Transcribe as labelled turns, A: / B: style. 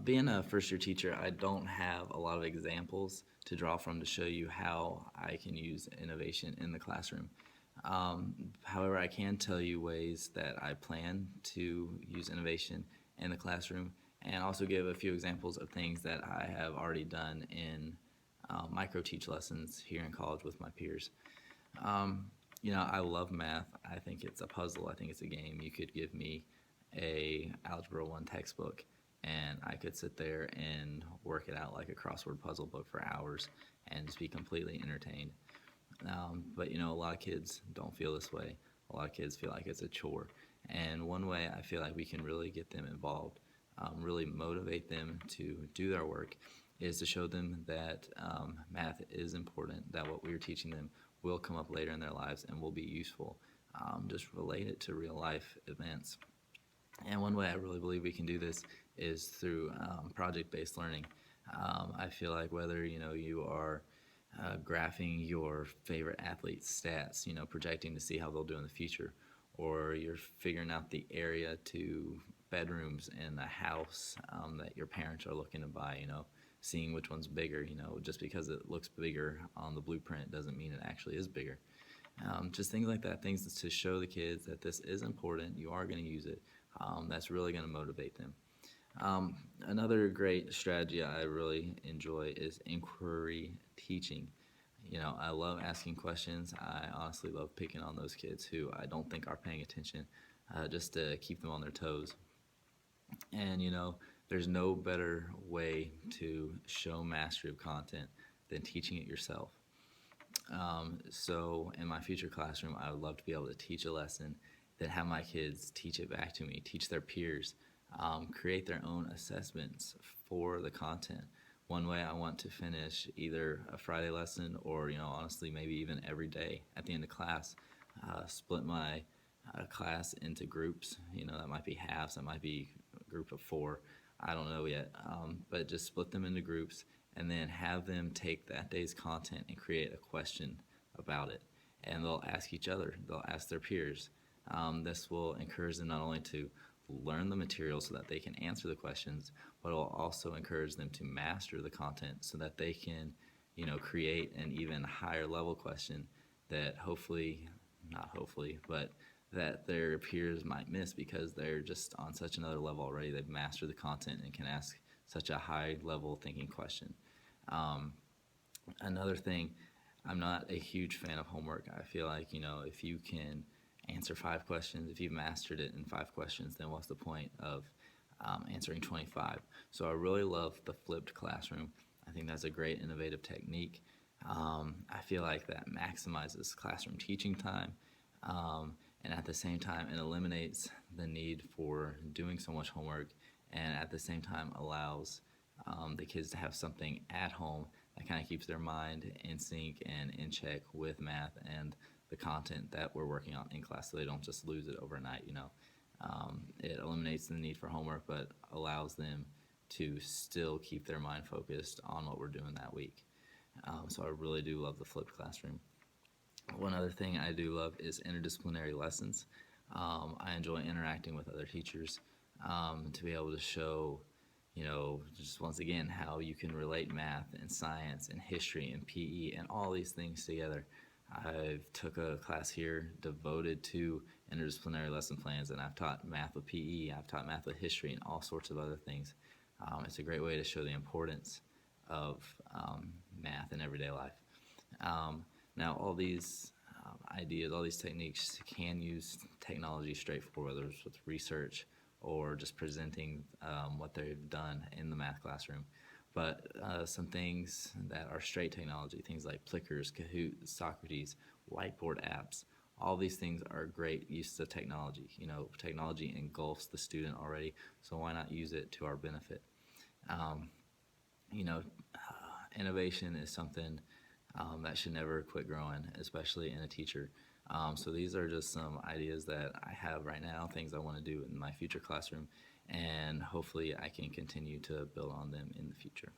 A: Being a first year teacher, I don't have a lot of examples to draw from to show you how I can use innovation in the classroom. However, I can tell you ways that I plan to use innovation in the classroom and also give a few examples of things that I have already done in micro teach lessons here in college with my peers. Um, I love math. I think it's a puzzle. I think it's a game. You could give me a Algebra 1 textbook and I could sit there and work it out like a crossword puzzle book for hours and just be completely entertained. But a lot of kids don't feel this way. A lot of kids feel like it's a chore. And one way I feel like we can really get them involved, really motivate them to do their work, is to show them that math is important, that what we're teaching them will come up later in their lives and will be useful. Just relate it to real life events. And one way I really believe we can do this is through project-based learning. I feel like whether you are graphing your favorite athlete's stats, projecting to see how they'll do in the future, or you're figuring out the area to bedrooms in a house that your parents are looking to buy, seeing which one's bigger, just because it looks bigger on the blueprint doesn't mean it actually is bigger. Just things like that, things to show the kids that this is important, you are going to use it, that's really going to motivate them. Another great strategy I really enjoy is inquiry teaching. I love asking questions. I honestly love picking on those kids who I don't think are paying attention, just to keep them on their toes. And there's no better way to show mastery of content than teaching it yourself. So in my future classroom, I would love to be able to teach a lesson, then have my kids teach it back to me, teach their peers, create their own assessments for the content. One way I want to finish either a Friday lesson or, honestly, maybe even every day at the end of class, split my class into groups. That might be halves, that might be a group of four. I don't know yet, but just split them into groups and then have them take that day's content and create a question about it. And they'll ask each other, they'll ask their peers. This will encourage them not only to learn the material so that they can answer the questions, but it will also encourage them to master the content so that they can, create an even higher level question that hopefully, not hopefully, but that their peers might miss because they're just on such another level already. They've mastered the content and can ask such a high level thinking question. Um, Another thing, I'm not a huge fan of homework. I feel like, if you can answer 5 questions, if you've mastered it in 5 questions, then what's the point of answering 25? So I really love the flipped classroom. I think that's a great innovative technique. I feel like that maximizes classroom teaching time. And at the same time, it eliminates the need for doing so much homework, and at the same time allows the kids to have something at home that kind of keeps their mind in sync and in check with math and the content that we're working on in class, so they don't just lose it overnight. It eliminates the need for homework, but allows them to still keep their mind focused on what we're doing that week. So I really do love the flipped classroom. One other thing I do love is interdisciplinary lessons. I enjoy interacting with other teachers to be able to show, just once again, how you can relate math and science and history and PE and all these things together. I've took a class here devoted to interdisciplinary lesson plans, and I've taught math with PE, I've taught math with history, and all sorts of other things. It's a great way to show the importance of math in everyday life. Now, all these ideas, all these techniques can use technology straightforward, whether it's with research or just presenting what they've done in the math classroom. But some things that are straight technology, things like Plickers, Kahoot, Socrates, whiteboard apps, all these things are great uses of technology. Technology engulfs the student already, so why not use it to our benefit? Um, you know, Innovation is something that should never quit growing, especially in a teacher. So these are just some ideas that I have right now, things I want to do in my future classroom, and hopefully I can continue to build on them in the future.